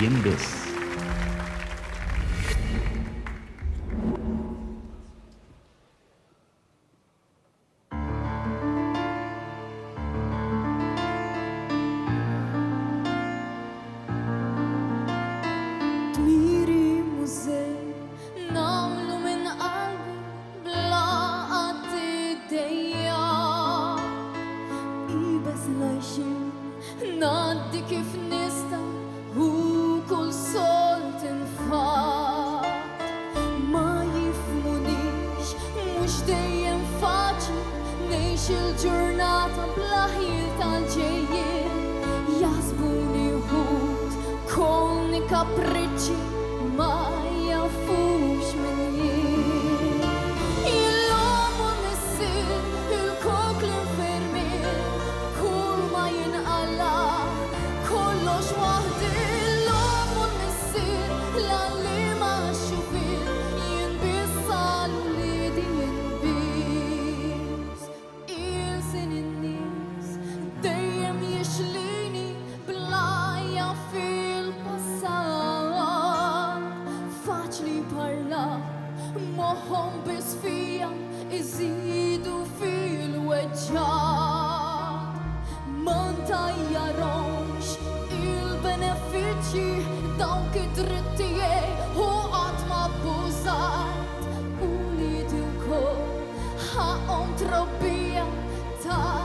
Jien biss. Dmiri mużej namlu minn qalbi bla għaddidejja Ibes lajxin naddi kif nista u kull solt infat Ma jifmunix mux dejjem faċli Nejx il-ġurnata bla ħil tal-ġejjien Jasbuni ħut kolni kapriċċi ma jafux minn jien Il-lom u nissir il-kok l-infermier Kull ma jinqala kollox wahdi Il-lom u nissir l-għalli ma xufir Jinbissa l-lidi jinbis Il-sin in-nis dejjem jixlini blajja fil-passat Faċli parla moħħom bis fija iżidu fil-weġġat Ma ntajjarhomx il-benefiċċji dawk id-drittijej u qatt ma abbużat U li wkoll ħaqhom trobbija ta'